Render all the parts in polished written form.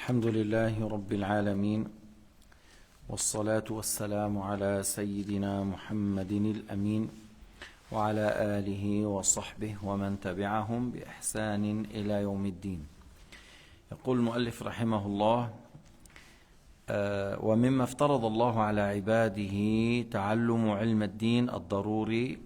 الحمد لله رب العالمين والصلاة والسلام على سيدنا محمد الأمين وعلى آله وصحبه ومن تبعهم بإحسان إلى يوم الدين. يقول المؤلف رحمه الله: ومما افترض الله على عباده تعلم علم الدين الضروري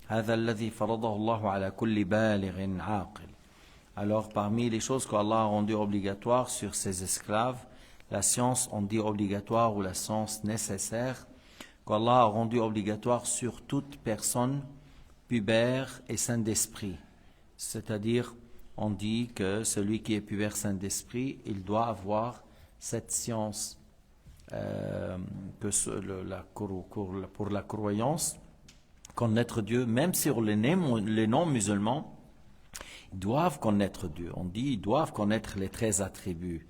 هذا الذي فرضه الله على كل بالغ عاقل. Alors, parmi les choses qu'Allah a rendues obligatoires sur ses esclaves, la science, on dit obligatoire ou la science nécessaire, qu'Allah a rendue obligatoire sur toute personne pubère et sain d'esprit. C'est-à-dire, on dit que celui qui est pubère sain d'esprit, il doit avoir cette science pour la croyance, connaître Dieu, même sur les non-musulmans, ils doivent connaître Dieu. On dit ils doivent connaître les 13 attributs.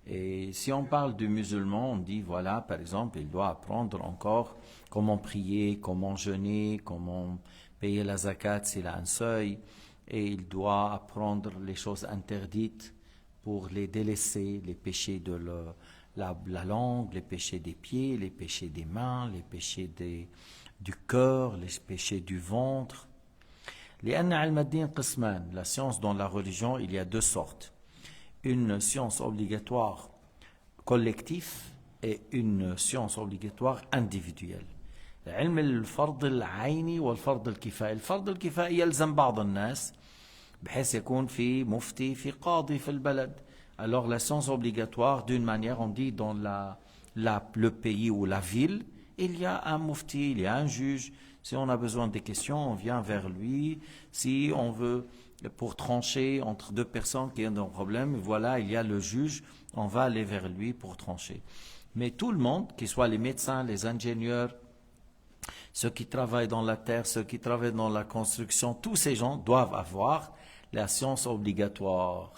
Et si on parle du musulman, on dit voilà, par exemple, il doit apprendre encore comment prier, comment jeûner, comment payer la zakat s'il a un seuil. Et il doit apprendre les choses interdites pour les délaisser, les péchés de la langue, les péchés des pieds, les péchés des mains, les péchés du cœur, les péchés du ventre. La science dans la religion, il y a deux sortes. Une science obligatoire collective et une science obligatoire individuelle. علم الفرض العيني والفرض الكفائي. الفرض الكفائي يلزم بعض الناس بحيث يكون في مفتي في قاضي في البلد. Alors la science obligatoire, d'une manière, on dit dans le pays ou la ville, il y a un mufti, il y a un juge. Si on a besoin des questions, on vient vers lui. Si on veut, pour trancher entre deux personnes qui ont un problème, voilà, il y a le juge, on va aller vers lui pour trancher. Mais tout le monde, qu'ils soient les médecins, les ingénieurs, ceux qui travaillent dans la terre, ceux qui travaillent dans la construction, tous ces gens doivent avoir la science obligatoire.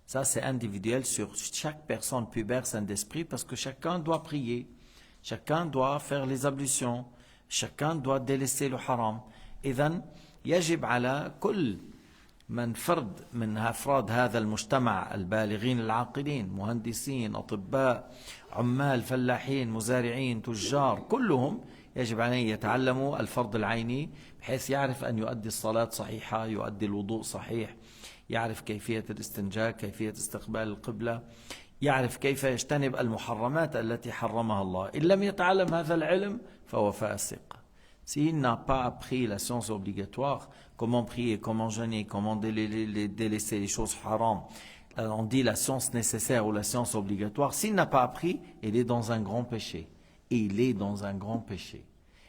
Ça, c'est individuel sur chaque personne pubère sain d'esprit parce que chacun doit prier, chacun doit faire les ablutions, chacun doit délaisser le haram. إذن يجب على كل من فرد من أفراد هذا المجتمع البالغين العاقلين، مهندسين، أطباء، عمال، فلاحين، مزارعين، تجار، كلهم يجب عليه يتعلموا الفرض العيني بحيث يعرف أن يؤدي الصلاة صحيحة، يؤدي الوضوء صحيح، يعرف كيفية الاستنجاء، كيفية استقبال القبلة، يعرف كيف يجتنب المحرمات التي حرمها الله. إن لم يتعلم هذا العلم فهو فاسق. S'il n'a pas appris la science obligatoire, comment prier, comment jeûner, comment délaisser les choses haram, on dit la science nécessaire ou la science obligatoire, s'il n'a pas appris, il est dans un grand péché. Et il est dans un grand péché.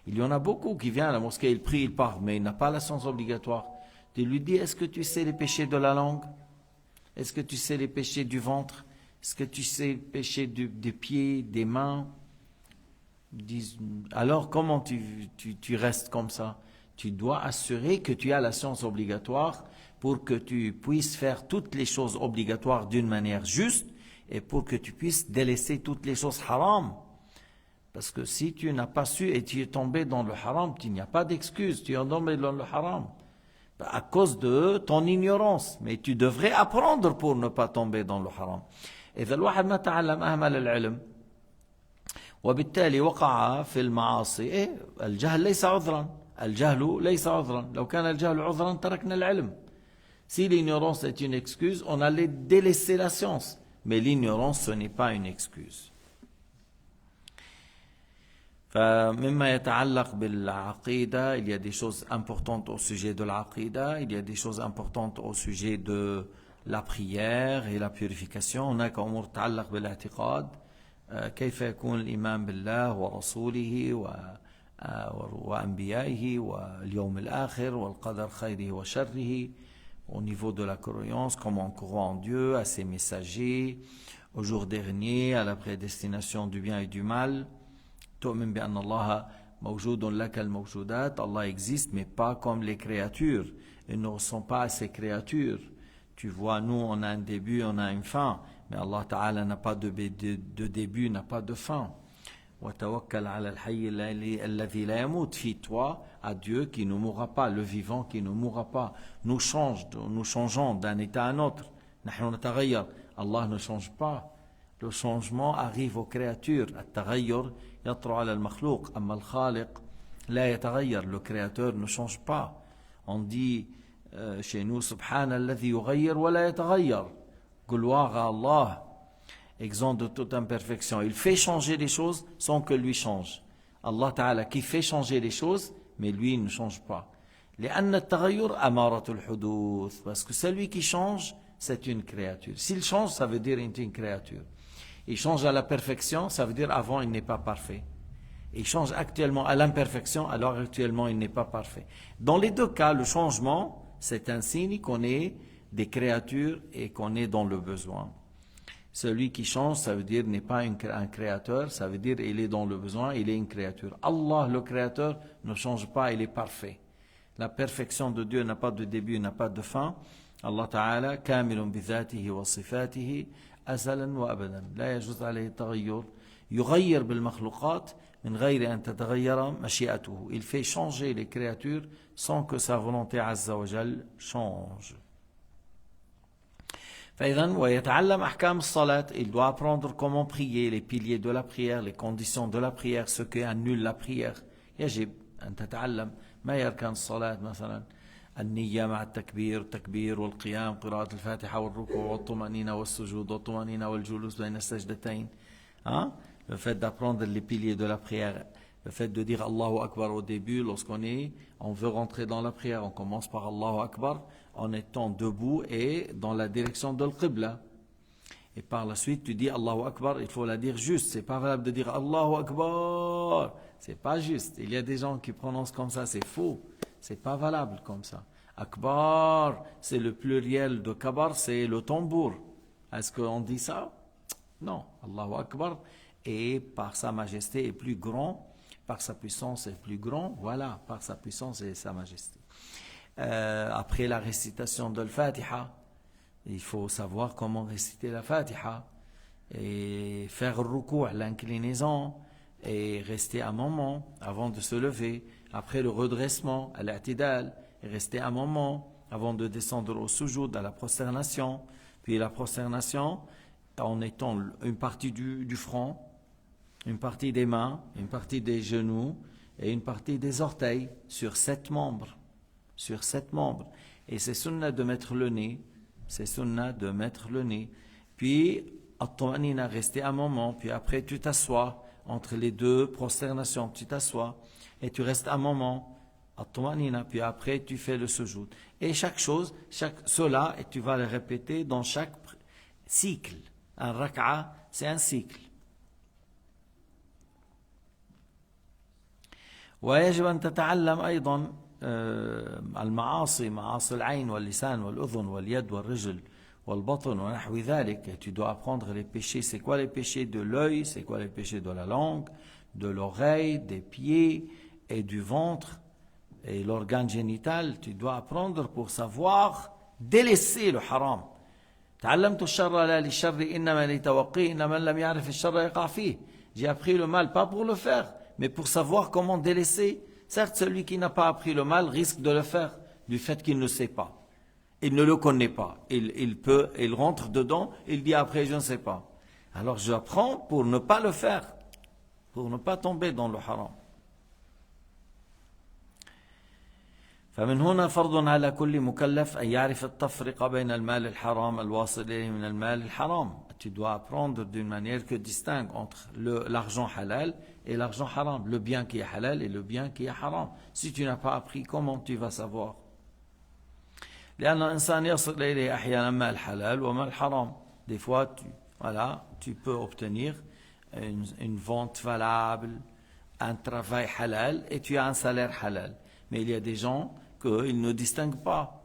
Il y en a beaucoup qui viennent à la mosquée, il prie, il part, mais il n'a pas la science obligatoire. Tu lui dis, est-ce que tu sais les péchés de la langue? Est-ce que tu sais les péchés du ventre? Est-ce que tu sais les péchés des pieds, des mains? Alors comment tu restes comme ça? Tu dois assurer que tu as la science obligatoire pour que tu puisses faire toutes les choses obligatoires d'une manière juste et pour que tu puisses délaisser toutes les choses haram. Parce que si tu n'as pas su et tu es tombé dans le haram, il n'y a pas d'excuse, tu es tombé dans le haram. À cause de ton ignorance. Mais tu devrais apprendre pour ne pas tomber dans le haram. إذا الواحد ما تعلم أهمل العلم وبالتالي وقع في المعاصي. الجهل ليس عذرا. الجهل ليس عذرا. لو كان الجهل عذرا تركنا العلم. Si l'ignorance est une excuse, on allait délaisser la science. Mais l'ignorance, ce n'est pas une excuse. فمما يتعلق بالعقيدة, il y a des choses importantes au sujet de l'aqida, il y a des choses importantes au sujet de la prière et la purification. هناك أمور تتعلق بالاعتقاد، كيف يكون الإيمان بالله ورسوله وأنبيائه واليوم الآخر والقدر خيره وشره. Au niveau de la croyance, comment on croit en Dieu, à ses messagers, au jour dernier, à la prédestination du bien et du mal. تؤمن بأن الله موجود لك الموجودات. Allah existe mais pas comme les créatures. Ils ne sont pas ces créatures. Tu vois, nous on a un début, on a une fin, mais Allah Ta'ala n'a pas de début, n'a pas de fin. وتوكل على الحي الذي لا يموت. Fie-toi à Dieu qui ne mourra pas, le vivant qui ne mourra pas. Nous changeons d'un état à un autre. نحن نتغير. Allah ne change pas. Le changement arrive aux créatures. التغير يطرأ على المخلوق. أما الخالق لا يتغير. Le créateur ne change pas. On dit chez nous سبحان الذي يغير ولا يتغير. Gloire à Allah, exempt de toute imperfection. Il fait changer les choses sans que lui change. Allah Ta'ala qui fait changer les choses, mais lui ne change pas. لأن التغير أمارة الحدوث. Parce que celui qui change, c'est une créature. S'il change, ça veut dire qu'il est une créature. Il change à la perfection, ça veut dire avant il n'est pas parfait. Il change actuellement à l'imperfection, alors actuellement il n'est pas parfait. Dans les deux cas, le changement, c'est un signe qu'on est des créatures et qu'on est dans le besoin. Celui qui change, ça veut dire n'est pas un créateur, ça veut dire il est dans le besoin, il est une créature. Allah, le créateur, ne change pas, il est parfait. La perfection de Dieu n'a pas de début, n'a pas de fin. Allah Ta'ala, kamilun bidhatihi wa sifatihi, azalan wa abadan. La yajuz alayhi taghayyur. يغير بالمخلوقات من غير أن تتغير مشيئته. Il fait changer les créatures sans que sa volonté عز وجل change. فإذن ويتعلم أحكام الصلاة. Il doit apprendre comment prier, les piliers de la prière, les conditions de la prière, ce qui annule la prière. يجب أن تتعلم ما يركن الصلاة مثلا النية مع التكبير والقيام قراءة الفاتحة والركوع والطمأنينة والسجود والطمأنينة والجلوس بين السجدتين. Le fait d'apprendre les piliers de la prière, le fait de dire Allahu Akbar au début, on veut rentrer dans la prière, on commence par Allahu Akbar en étant debout et dans la direction de l'Qibla. Et par la suite, tu dis Allahu Akbar, il faut la dire juste. C'est pas valable de dire Allahu Akbar. C'est pas juste. Il y a des gens qui prononcent comme ça, c'est faux. C'est pas valable comme ça. Akbar, c'est le pluriel de kabar, c'est le tambour. Est-ce qu'on dit ça? Non. Allahu Akbar, et par sa majesté est plus grand, par sa puissance est plus grand, voilà, par sa puissance et sa majesté. Après la récitation de l'Fatiha, il faut savoir comment réciter la Fatiha, et faire le ruku', l'inclinaison, et rester un moment avant de se lever, après le redressement, à l'atidal, et rester un moment avant de descendre au sujoud, à la prosternation, puis la prosternation, en étant une partie du front, une partie des mains, une partie des genoux et une partie des orteils sur 7 membres. Sur 7 membres. Et c'est sunnah de mettre le nez. C'est sunnah de mettre le nez. Puis, at-tumanina, rester un moment. Puis après, tu t'assois entre les deux prosternations. Tu t'assois et tu restes un moment. At-tumanina. Puis après, tu fais le sujoud. Et chaque chose, cela, et tu vas le répéter dans chaque cycle. Un raka'a, c'est un cycle. ويجب أن تتعلم أيضا المعاصي معاصي العين واللسان والأذن واليد والرجل والبطن ونحو ذلك. Et tu dois apprendre les péchés. C'est quoi les péchés de l'œil? C'est quoi les péchés de la langue, de l'oreille, des pieds et du ventre et l'organe génital? Tu dois apprendre pour savoir délaisser le haram. تعلمت الشر لا للشر إنما لتوقيه إن من لم يعرف الشر يقع فيه. J'ai appris le mal pas pour le faire, mais pour savoir comment délaisser. Certes, celui qui n'a pas appris le mal risque de le faire du fait qu'il ne sait pas. Il ne le connaît pas. Il rentre dedans, il dit après je ne sais pas. Alors j'apprends pour ne pas le faire, pour ne pas tomber dans le haram. فمن هنا فرض على كل مكلف أن يعرف التفرقة بين المال الحرام الواصل إليه من المال الحرام. Tu dois apprendre d'une manière que distingue entre l'argent halal et l'argent haram, le bien qui est halal et le bien qui est haram. Si tu n'as pas appris, comment tu vas savoir? لأن الإنسان يصل إليه أحيانا مال حلال ومال حرام. Des fois, tu peux obtenir une vente valable, un travail halal et tu as un salaire halal. Mais il y a des gens qu'ils ne distinguent pas.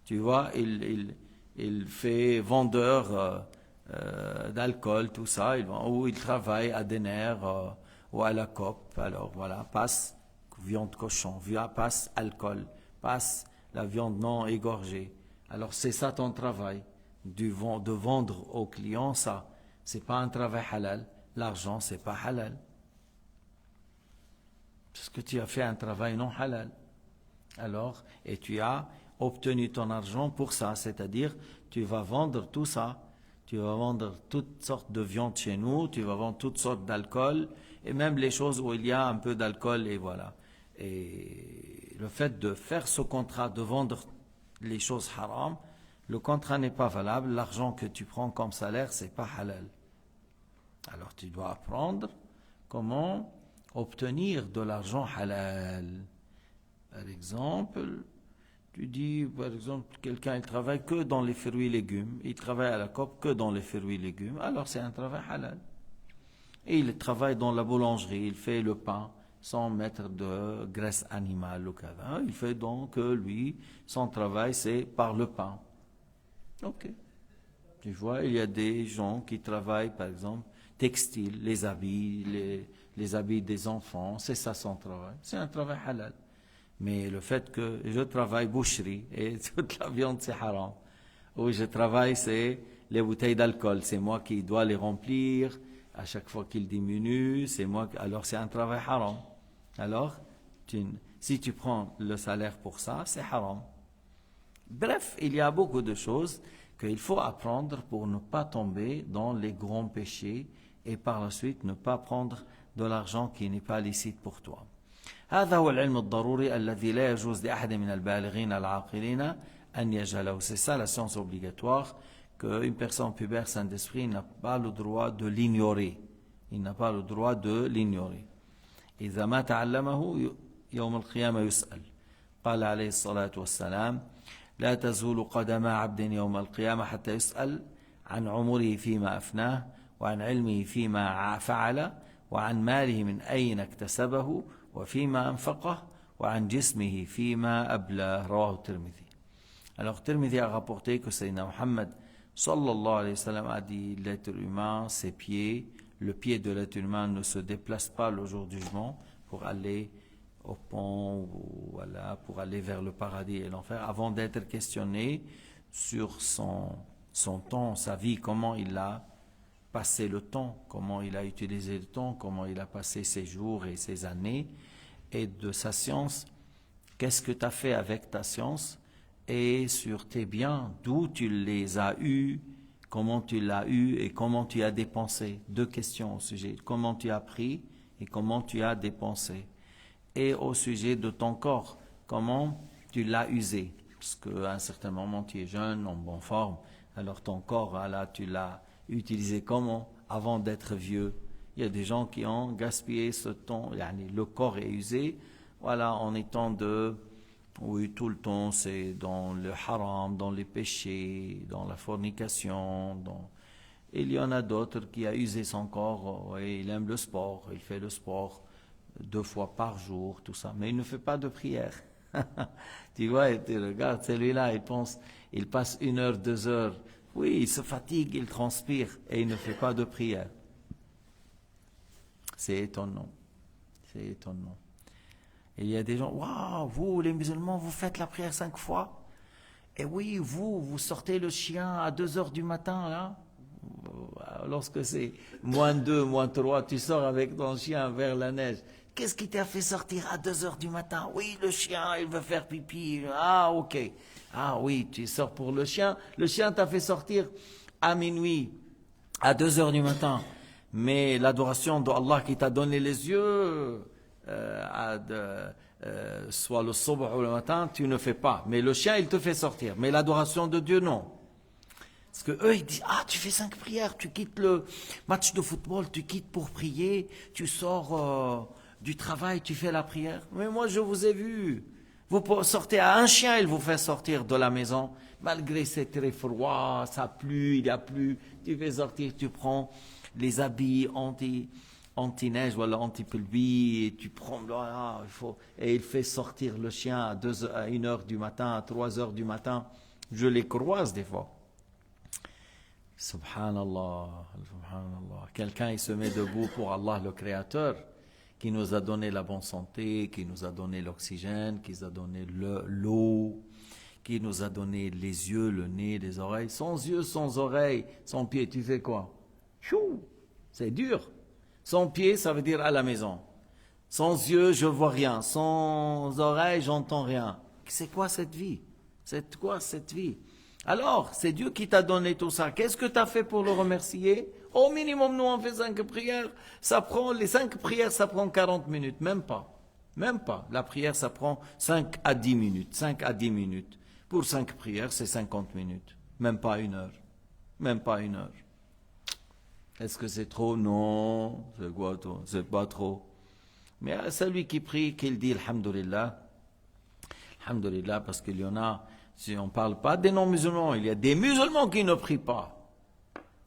Tu vois, il fait vendeur d'alcool, tout ça, ou il travaille à Denner ou à la COP. Alors voilà, passe viande cochon, passe alcool, passe la viande non égorgée. Alors c'est ça ton travail, de vendre aux clients ça. C'est pas un travail halal. L'argent, c'est pas halal. Parce que tu as fait un travail non halal. Alors, et tu as obtenu ton argent pour ça, c'est-à-dire tu vas vendre tout ça, Tu vas vendre toutes sortes de viandes chez nous, tu vas vendre toutes sortes d'alcool, et même les choses où il y a un peu d'alcool, et voilà. Et le fait de faire ce contrat, de vendre les choses haram, le contrat n'est pas valable, l'argent que tu prends comme salaire, c'est pas halal. Alors tu dois apprendre comment obtenir de l'argent halal. Par exemple, tu dis, par exemple, quelqu'un il travaille que dans les fruits et légumes, il travaille à la COP que dans les fruits et légumes, alors c'est un travail halal. Et il travaille dans la boulangerie, il fait le pain sans mettre de graisse animale ou cadavre. Il fait donc, lui, son travail c'est par le pain. Ok. Tu vois, il y a des gens qui travaillent, par exemple, textile, les habits, les habits des enfants, c'est ça son travail. C'est un travail halal. Mais le fait que je travaille boucherie et toute la viande c'est haram. Où je travaille c'est les bouteilles d'alcool. C'est moi qui dois les remplir. À chaque fois qu'ils diminuent, c'est moi. Alors c'est un travail haram. Alors, si tu prends le salaire pour ça, c'est haram. Bref, il y a beaucoup de choses qu'il faut apprendre pour ne pas tomber dans les grands péchés et par la suite ne pas prendre de l'argent qui n'est pas licite pour toi. هذا هو العلم الضروري الذي لا يجوز لأحد من البالغين العاقلين أن يجهله. C'est ça la science obligatoire qu'une personne pubère sain d'esprit n'a pas le droit de l'ignorer. Il n'a pas le droit de l'ignorer. إذا ما تعلمه يوم القيامة يسأل. قال عليه الصلاة والسلام: لا تزول قدم عبد يوم القيامة حتى يسأل عن عمره فيما أفناه وعن علمه فيما فعل وعن ماله من أين اكتسبه وفيما أنفقه وعن جسمه فيما أبلاه. رواه الترمذي. Alors Tirmidhi a rapporté que Sayyidina Muhammad sallallahu alayhi wa sallam a dit: l'être humain, ses pieds, le pied de l'être humain ne se déplace pas le jour du jugement pour aller au pont ou voilà, pour aller vers le paradis et l'enfer avant d'être questionné sur son temps, sa vie, comment il a passé le temps, comment il a utilisé le temps, comment il a passé ses jours et ses années, et de sa science, qu'est-ce que tu as fait avec ta science, et sur tes biens, d'où tu les as eus, comment tu l'as eu et comment tu as dépensé. Deux questions au sujet, comment tu as pris et comment tu as dépensé. Et au sujet de ton corps, comment tu l'as usé. Parce qu'à un certain moment, tu es jeune, en bonne forme, alors ton corps, là, tu l'as utilisé comment avant d'être vieux. Il y a des gens qui ont gaspillé ce temps, le corps est usé, voilà, en étant oui, tout le temps, c'est dans le haram, dans les péchés, dans la fornication. Il y en a d'autres qui a usé son corps, et il aime le sport, il fait le sport 2 fois par jour, tout ça, mais il ne fait pas de prière. Tu vois, tu regardes celui-là, il passe 1 heure, 2 heures, oui, il se fatigue, il transpire, et il ne fait pas de prière. C'est étonnant, c'est étonnant. Et il y a des gens, waouh, vous les musulmans, vous faites la prière 5 fois. Et oui, vous sortez le chien à 2 heures du matin, là. Lorsque c'est -2, -3, tu sors avec ton chien vers la neige. Qu'est-ce qui t'a fait sortir à 2 heures du matin? Oui, le chien, il veut faire pipi. Ah, ok. Ah oui, tu sors pour le chien. Le chien t'a fait sortir à minuit, à 2 heures du matin. Mais l'adoration d'Allah qui t'a donné les yeux, soit le subh ou le matin, tu ne fais pas. Mais le chien, il te fait sortir. Mais l'adoration de Dieu, non. Parce que eux, ils disent, ah, tu fais 5 prières, tu quittes le match de football, tu quittes pour prier, tu sors du travail, tu fais la prière. Mais moi, je vous ai vu. Vous sortez à un chien, il vous fait sortir de la maison. Malgré c'est très froid, ça plu, il y a plu. Tu fais sortir, tu prends les habits anti-neige, voilà, anti-pluie, et tu prends, voilà, et il fait sortir le chien à 1 heure du matin, à 3 heures du matin. Je les croise des fois. Subhanallah, subhanallah. Quelqu'un, il se met debout pour Allah, le Créateur, qui nous a donné la bonne santé, qui nous a donné l'oxygène, qui nous a donné l'eau, qui nous a donné les yeux, le nez, les oreilles. Sans yeux, sans oreilles, sans pieds, tu fais quoi? Chou, c'est dur. Sans pieds, ça veut dire à la maison. Sans yeux, je vois rien. Sans oreilles, j'entends rien. C'est quoi cette vie? C'est quoi cette vie? Alors, c'est Dieu qui t'a donné tout ça. Qu'est-ce que tu as fait pour le remercier? Au minimum, nous, on fait 5 prières. Les 5 prières, ça prend 40 minutes. Même pas. Même pas. La prière, ça prend 5 à 10 minutes. 5 à 10 minutes. Pour 5 prières, c'est 50 minutes. Même pas 1 heure. Même pas 1 heure. Est-ce que c'est trop? Non. C'est quoi, toi? C'est pas trop. Mais celui qui prie, qu'il dit Alhamdulillah. Alhamdulillah, parce qu'il y en a, si on ne parle pas des non-musulmans, il y a des musulmans qui ne prient pas.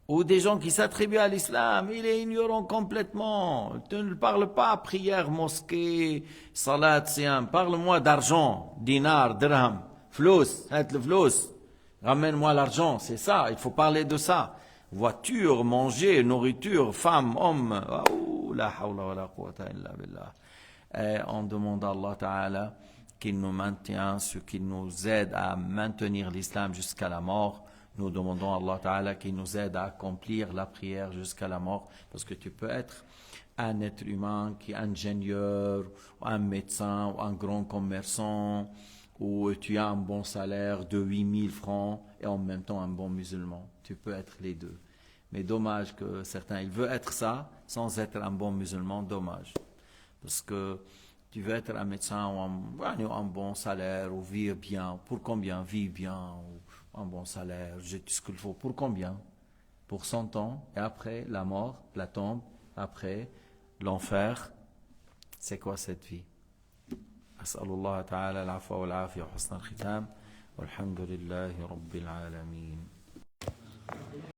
Ou des gens qui s'attribuent à l'islam, il est ignorant complètement. Tu ne parles pas prière, mosquée, salat, siyam. Parle-moi d'argent, dinar, dirham, flous, le flous. Ramène-moi l'argent, c'est ça, il faut parler de ça. Voiture, manger, nourriture, femme, homme. La hawla wa la quwwata illa billah. Et on demande à Allah Ta'ala qu'il nous maintienne, qu'il nous aide à maintenir l'islam jusqu'à la mort. Nous demandons à Allah Ta'ala qu'il nous aide à accomplir la prière jusqu'à la mort. Parce que tu peux être un être humain qui est ingénieur, ou un médecin, ou un grand commerçant, ou tu as un bon salaire de 8000 francs et en même temps un bon musulman. Tu peux être les deux. Mais dommage que certains, ils veulent être ça sans être un bon musulman, dommage. Parce que tu veux être un médecin ou un bon salaire ou vivre bien. Pour combien? Vivre bien ou un bon salaire, j'ai tout ce qu'il faut. Pour combien? Pour 100 ans et après la mort, la tombe, après l'enfer. C'est quoi cette vie? أسأل الله تعالى العفو والعافية وحسن الختام والحمد لله رب العالمين